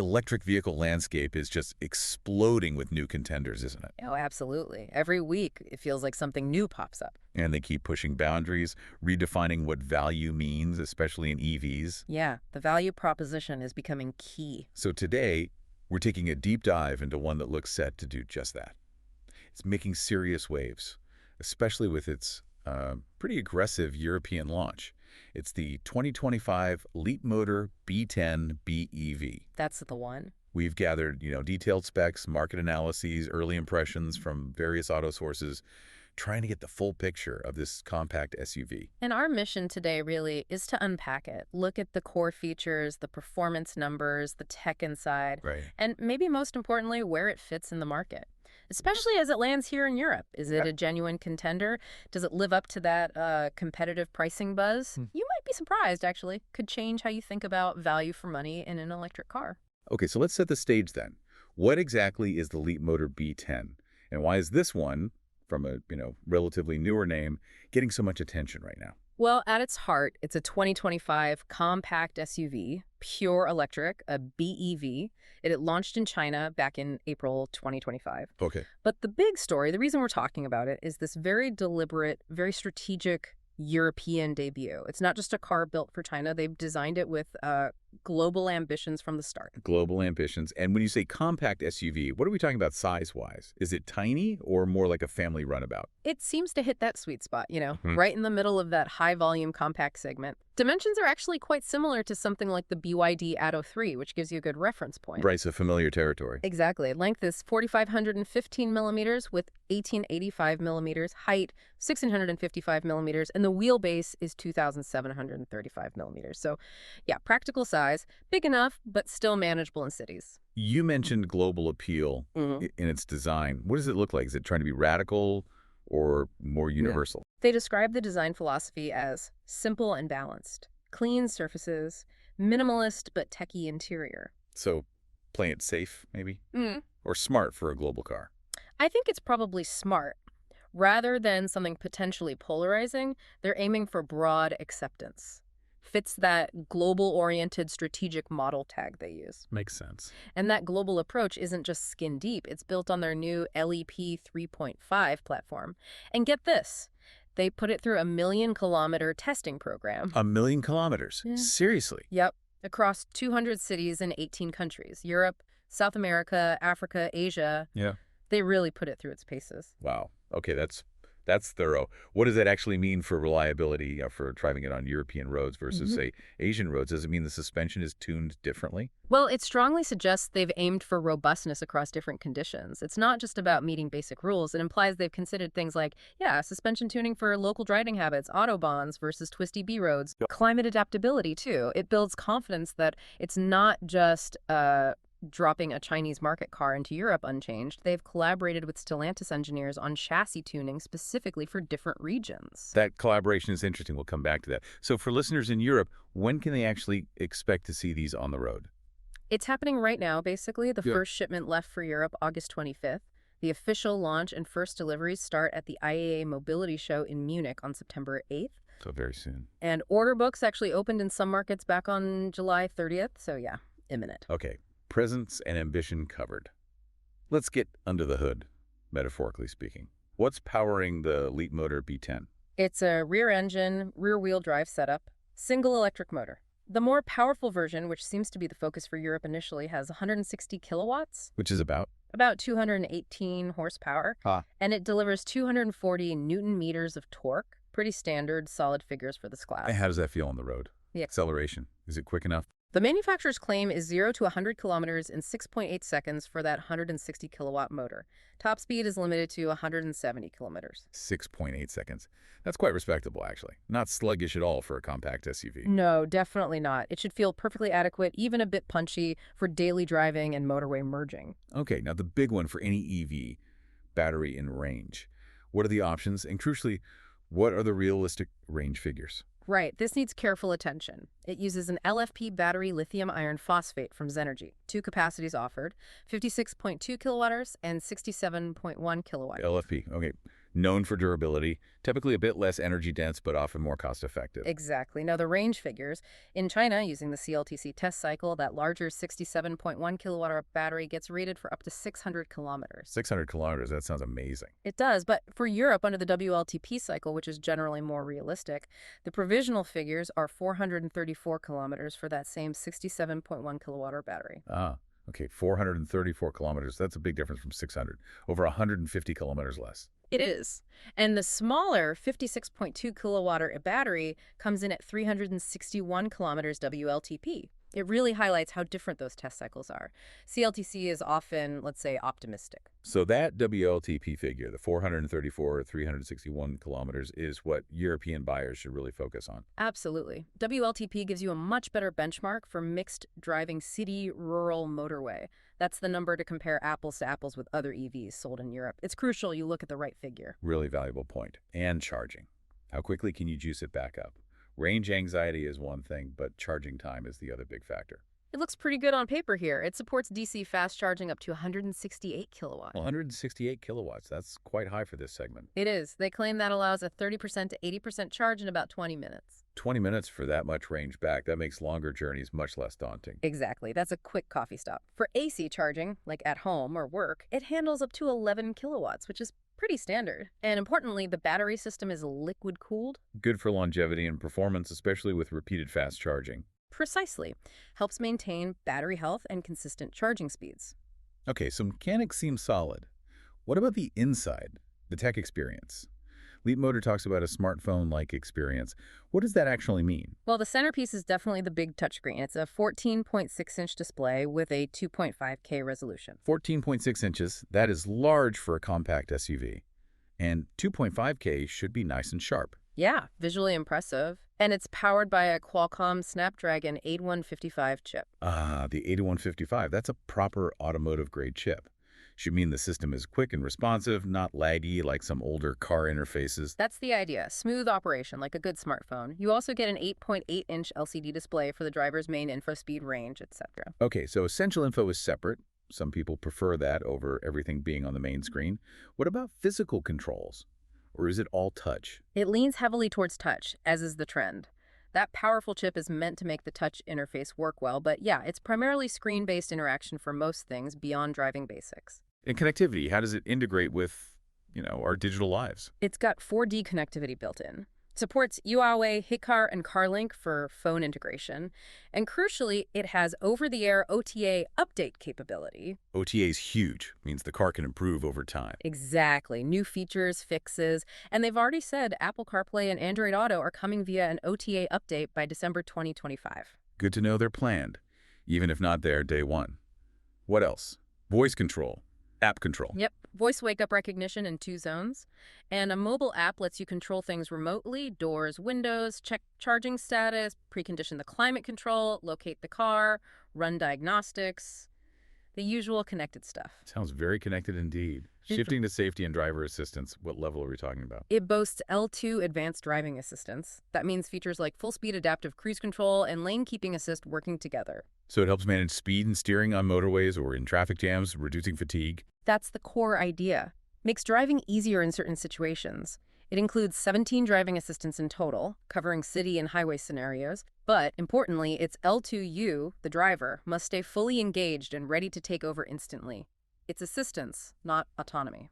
electric vehicle landscape is just exploding with new contenders, isn't it? Oh, absolutely. Every week, it feels like something new pops up. And they keep pushing boundaries, redefining what value means, especially in EVs. Yeah, the value proposition is becoming key. So today, we're taking a deep dive into one that looks set to do just that. It's making serious waves, especially with its pretty aggressive European launch. It's the 2025 Leapmotor B10 BEV. That's the one. We've gathered, detailed specs, market analyses, early impressions from various auto sources, trying to get the full picture of this compact SUV. And our mission today really is to unpack it, look at the core features, the performance numbers, the tech inside, Right. and maybe most importantly, where it fits in the market. Especially as it lands here in Europe. Is it a genuine contender? Does it live up to that competitive pricing buzz? You might be surprised, actually. Could change how you think about value for money in an electric car. Okay, so let's set the stage then. What exactly is the Leapmotor B10? And why is this one, from a relatively newer name, getting so much attention right now? Well, at its heart, it's a 2025 compact SUV, pure electric, a BEV. It launched in China back in April 2025. Okay. But the big story, the reason we're talking about it, is this very deliberate, very strategic European debut. It's not just a car built for China. They've designed it with global ambitions from the start. Global ambitions. And when you say compact SUV, what are we talking about size-wise? Is it tiny or more like a family runabout? It seems to hit that sweet spot, right in the middle of that high-volume compact segment. Dimensions are actually quite similar to something like the BYD Atto 3, which gives you a good reference point. Right, so familiar territory. Exactly. Length is 4,515 millimeters with 1,885 millimeters. Height, 1,655 millimeters. And the wheelbase is 2,735 millimeters. So, yeah, practical size, big enough, but still manageable in cities. You mentioned global appeal in its design. What does it look like? Is it trying to be radical or more universal? They describe the design philosophy as simple and balanced, clean surfaces, minimalist but techy interior. So playing it safe, maybe? Or smart for a global car? I think it's probably smart. Rather than something potentially polarizing, they're aiming for broad acceptance. Fits that global-oriented strategic model tag they use. Makes sense. And that global approach isn't just skin deep. It's built on their new LEP 3.5 platform. And get this, they put it through a 1 million-kilometer testing program. 1 million kilometers? Yeah. Seriously? Yep, across 200 cities in 18 countries. Europe, South America, Africa, Asia. Yeah. They really put it through its paces. Wow. Okay, that's thorough. What does that actually mean for reliability for driving it on European roads versus, say, Asian roads? Does it mean the suspension is tuned differently? Well, it strongly suggests they've aimed for robustness across different conditions. It's not just about meeting basic rules. It implies they've considered things like, suspension tuning for local driving habits, autobahns versus twisty B roads, climate adaptability, too. It builds confidence that it's not just dropping a Chinese market car into Europe unchanged. They've collaborated with Stellantis engineers on chassis tuning specifically for different regions. That collaboration is interesting. We'll come back to that. So for listeners in Europe, when can they actually expect to see these on the road? It's happening right now, basically. The first shipment left for Europe August 25th. The official launch and first deliveries start at the IAA Mobility Show in Munich on September 8th. So very soon. And order books actually opened in some markets back on July 30th. So yeah, imminent. Okay. Presence and ambition covered. Let's get under the hood, metaphorically speaking. What's powering the Leapmotor B10? It's a rear-engine, rear-wheel drive setup, single electric motor. The more powerful version, which seems to be the focus for Europe initially, has 160 kilowatts. Which is about 218 horsepower. And it delivers 240 newton meters of torque. Pretty standard, solid figures for this class. And how does that feel on the road? Yeah. Acceleration. Is it quick enough? The manufacturer's claim is 0 to 100 kilometers in 6.8 seconds for that 160 kilowatt motor. Top speed is limited to 170 kilometers. 6.8 seconds. That's quite respectable, actually. Not sluggish at all for a compact SUV. No, definitely not. It should feel perfectly adequate, even a bit punchy, for daily driving and motorway merging. Okay, now the big one for any EV, battery and range. What are the options? And crucially, what are the realistic range figures? Right, this needs careful attention. It uses an LFP battery lithium iron phosphate from Zenergy. 2 capacities offered, 56.2 kilowatt-hours and 67.1 kilowatt. LFP, okay. Known for durability, typically a bit less energy dense, but often more cost-effective. Exactly. Now, the range figures. In China, using the CLTC test cycle, that larger 67.1 kilowatt hour battery gets rated for up to 600 kilometers. 600 kilometers, that sounds amazing. It does, but for Europe, under the WLTP cycle, which is generally more realistic, the provisional figures are 434 kilometers for that same 67.1 kilowatt hour battery. Ah, okay, 434 kilometers. That's a big difference from 600. Over 150 kilometers less. It is. And the smaller 56.2 kilowatt hour battery comes in at 361 kilometers WLTP. It really highlights how different those test cycles are. CLTC is often, let's say, optimistic. So that WLTP figure, the 434 or 361 kilometers, is what European buyers should really focus on. Absolutely. WLTP gives you a much better benchmark for mixed driving city-rural motorway. That's the number to compare apples to apples with other EVs sold in Europe. It's crucial you look at the right figure. Really valuable point. And charging. How quickly can you juice it back up? Range anxiety is one thing, but charging time is the other big factor. It looks pretty good on paper here. It supports DC fast charging up to 168 kilowatts. 168 kilowatts. That's quite high for this segment. It is. They claim that allows a 30% to 80% charge in about 20 minutes. 20 minutes for that much range back. That makes longer journeys much less daunting. Exactly. That's a quick coffee stop. For AC charging, like at home or work, it handles up to 11 kilowatts, which is pretty standard. And importantly, the battery system is liquid cooled. Good for longevity and performance, especially with repeated fast charging. Precisely. Helps maintain battery health and consistent charging speeds. Okay, so mechanics seem solid. What about the inside, the tech experience? Leapmotor talks about a smartphone-like experience. What does that actually mean? Well, the centerpiece is definitely the big touchscreen. It's a 14.6-inch display with a 2.5K resolution. 14.6 inches, that is large for a compact SUV. And 2.5K should be nice and sharp. Yeah, visually impressive. And it's powered by a Qualcomm Snapdragon 8155 chip. Ah, the 8155, that's a proper automotive-grade chip. Should mean the system is quick and responsive, not laggy like some older car interfaces. That's the idea. Smooth operation, like a good smartphone. You also get an 8.8-inch LCD display for the driver's main info, speed, range, etc. Okay, so essential info is separate. Some people prefer that over everything being on the main screen. What about physical controls? Or is it all touch? It leans heavily towards touch, as is the trend. That powerful chip is meant to make the touch interface work well, but yeah, it's primarily screen-based interaction for most things beyond driving basics. And connectivity, how does it integrate with, our digital lives? It's got 4D connectivity built in. Supports Huawei, Hikar, and CarLink for phone integration. And crucially, it has over-the-air OTA update capability. OTA is huge, means the car can improve over time. Exactly. New features, fixes. And they've already said Apple CarPlay and Android Auto are coming via an OTA update by December 2025. Good to know they're planned, even if not there day one. What else? Voice control. App control. Yep. Voice wake-up recognition in 2 zones. And a mobile app lets you control things remotely, doors, windows, check charging status, precondition the climate control, locate the car, run diagnostics, the usual connected stuff. Sounds very connected indeed. Shifting to safety and driver assistance, what level are we talking about? It boasts L2 advanced driving assistance. That means features like full-speed adaptive cruise control and lane keeping assist working together. So it helps manage speed and steering on motorways or in traffic jams, reducing fatigue. That's the core idea. Makes driving easier in certain situations. It includes 17 driving assistants in total, covering city and highway scenarios. But, importantly, it's L2U, the driver, must stay fully engaged and ready to take over instantly. It's assistance, not autonomy.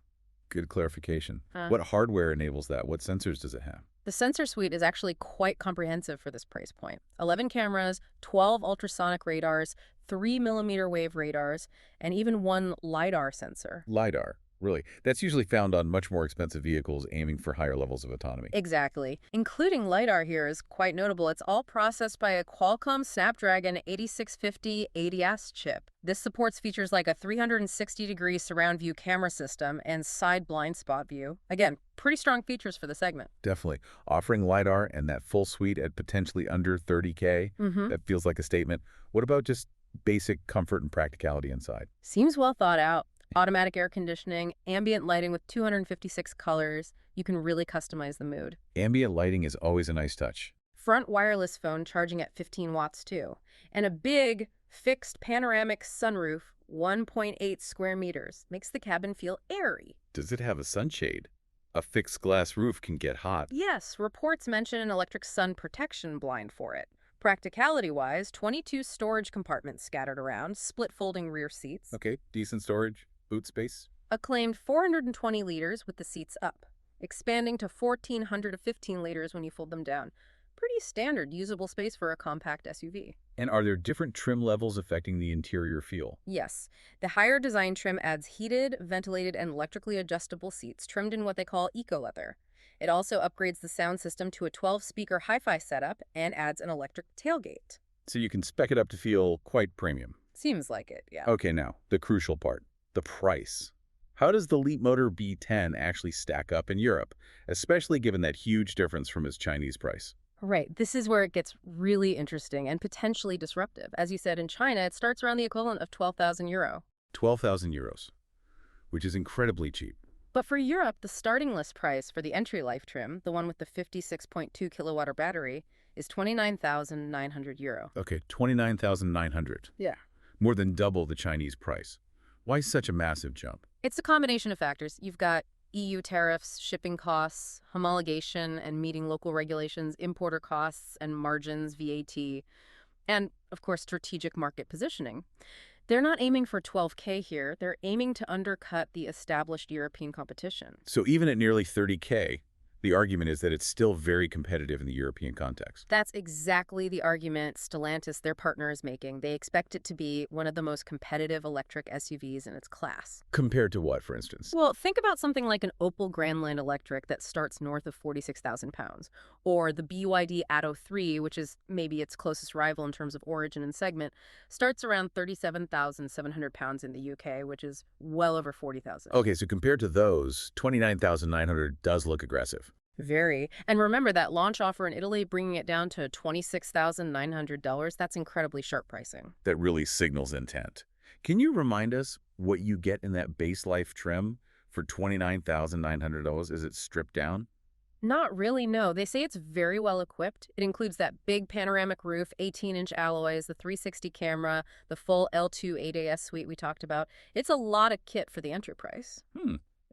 Good clarification. What hardware enables that? What sensors does it have? The sensor suite is actually quite comprehensive for this price point. 11 cameras, 12 ultrasonic radars, 3 millimeter wave radars, and even 1 LiDAR sensor. LiDAR. Really? That's usually found on much more expensive vehicles aiming for higher levels of autonomy. Exactly. Including LiDAR here is quite notable. It's all processed by a Qualcomm Snapdragon 8650 ADS chip. This supports features like a 360-degree surround view camera system and side blind spot view. Again, pretty strong features for the segment. Definitely. Offering LiDAR and that full suite at potentially under $30K, that feels like a statement. What about just basic comfort and practicality inside? Seems well thought out. Automatic air conditioning, ambient lighting with 256 colors. You can really customize the mood. Ambient lighting is always a nice touch. Front wireless phone charging at 15 watts too. And a big fixed panoramic sunroof, 1.8 square meters. Makes the cabin feel airy. Does it have a sunshade? A fixed glass roof can get hot. Yes, reports mention an electric sun protection blind for it. Practicality-wise, 22 storage compartments scattered around, split folding rear seats, Okay, decent storage, boot space. a claimed 420 liters with the seats up, expanding to 1,400 to 15 liters when you fold them down. Pretty standard usable space for a compact SUV. And are there different trim levels affecting the interior feel? Yes, the higher design trim adds heated, ventilated, and electrically adjustable seats trimmed in what they call eco-leather. It also upgrades the sound system to a 12-speaker hi-fi setup and adds an electric tailgate. So you can spec it up to feel quite premium. Seems like it, yeah. Okay, now, the crucial part, the price. How does the Leapmotor B10 actually stack up in Europe, especially given that huge difference from its Chinese price? Right, this is where it gets really interesting and potentially disruptive. As you said, in China, it starts around the equivalent of 12,000 euro. 12,000 euros, which is incredibly cheap. But for Europe, the starting list price for the entry life trim, the one with the 56.2 kilowatt battery, is 29,900 euro. Okay, 29,900. Yeah. More than double the Chinese price. Why such a massive jump? It's a combination of factors. You've got EU tariffs, shipping costs, homologation and meeting local regulations, importer costs and margins, VAT, and, of course, strategic market positioning. They're not aiming for 12K here. They're aiming to undercut the established European competition. So even at nearly 30K, the argument is that it's still very competitive in the European context. That's exactly the argument Stellantis, their partner, is making. They expect it to be one of the most competitive electric SUVs in its class. Compared to what, for instance? Well, think about something like an Opel Grandland Electric that starts north of 46,000 pounds, or the BYD Atto 3, which is maybe its closest rival in terms of origin and segment, starts around 37,700 pounds in the UK, which is well over 40,000. Okay, so compared to those, 29,900 does look aggressive. Very. And remember that launch offer in Italy, bringing it down to $26,900, that's incredibly sharp pricing. That really signals intent. Can you remind us what you get in that base life trim for $29,900? Is it stripped down? Not really, no. They say it's very well equipped. It includes that big panoramic roof, 18-inch alloys, the 360 camera, the full L2 8AS suite we talked about. It's a lot of kit for the entry price.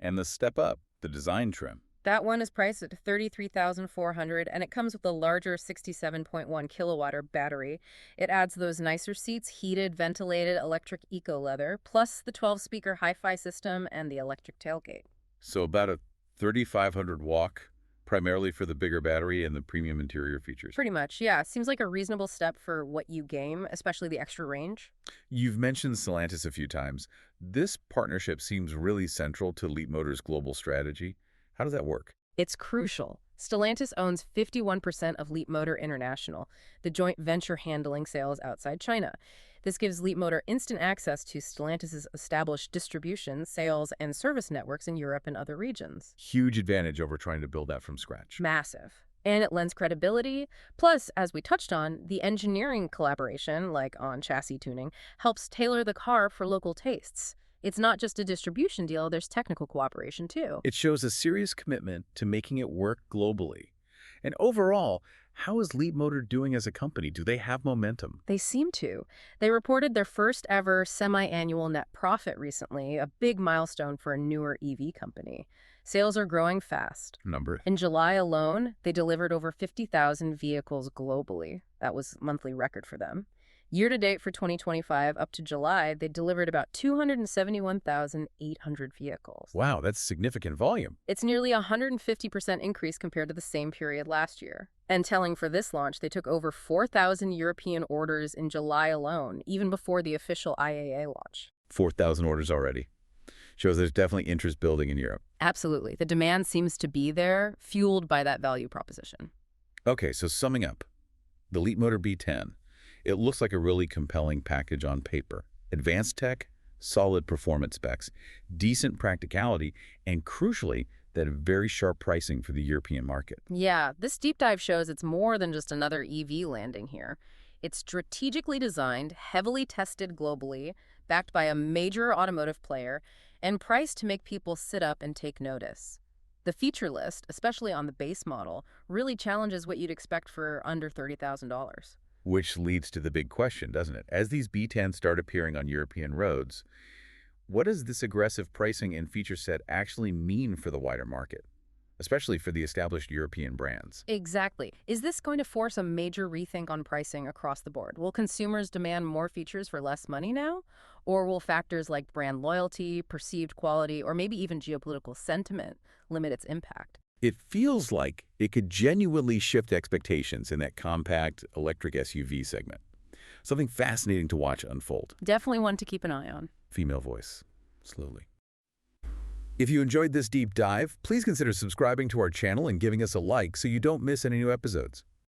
And the step up, the design trim. That one is priced at $33,400, and it comes with a larger 67.1 kilowatt battery. It adds those nicer seats, heated, ventilated, electric eco-leather, plus the 12-speaker hi-fi system and the electric tailgate. So about a 3,500 walk, primarily for the bigger battery and the premium interior features. Pretty much, yeah. Seems like a reasonable step for what you game, especially the extra range. You've mentioned Stellantis a few times. This partnership seems really central to Leapmotor's global strategy. How does that work? It's crucial. Stellantis owns 51% of Leapmotor International, the joint venture handling sales outside China. This gives Leapmotor instant access to Stellantis' established distribution, sales, and service networks in Europe and other regions. Huge advantage over trying to build that from scratch. Massive. And it lends credibility. Plus, as we touched on, the engineering collaboration, like on chassis tuning, helps tailor the car for local tastes. It's not just a distribution deal, there's technical cooperation too. It shows a serious commitment to making it work globally. And overall, how is Leapmotor doing as a company? Do they have momentum? They seem to. They reported their first ever semi-annual net profit recently, a big milestone for a newer EV company. Sales are growing fast. Number? In July alone, they delivered over 50,000 vehicles globally. That was a monthly record for them. Year-to-date for 2025, up to July, they delivered about 271,800 vehicles. Wow, that's significant volume. It's nearly a 150% increase compared to the same period last year. And telling for this launch, they took over 4,000 European orders in July alone, even before the official IAA launch. 4,000 orders already. Shows there's definitely interest building in Europe. Absolutely. The demand seems to be there, fueled by that value proposition. Okay, so summing up, the Leapmotor B10. It looks like a really compelling package on paper. Advanced tech, solid performance specs, decent practicality, and crucially, that very sharp pricing for the European market. Yeah, this deep dive shows it's more than just another EV landing here. It's strategically designed, heavily tested globally, backed by a major automotive player, and priced to make people sit up and take notice. The feature list, especially on the base model, really challenges what you'd expect for under $30,000. Which leads to the big question, doesn't it? As these B10s start appearing on European roads, what does this aggressive pricing and feature set actually mean for the wider market? especially for the established European brands. Exactly. Is this going to force a major rethink on pricing across the board? Will consumers demand more features for less money now? Or will factors like brand loyalty, perceived quality, or maybe even geopolitical sentiment limit its impact? It feels like it could genuinely shift expectations in that compact electric SUV segment. Something fascinating to watch unfold. Definitely one to keep an eye on. Female voice, slowly. If you enjoyed this deep dive, please consider subscribing to our channel and giving us a like so you don't miss any new episodes.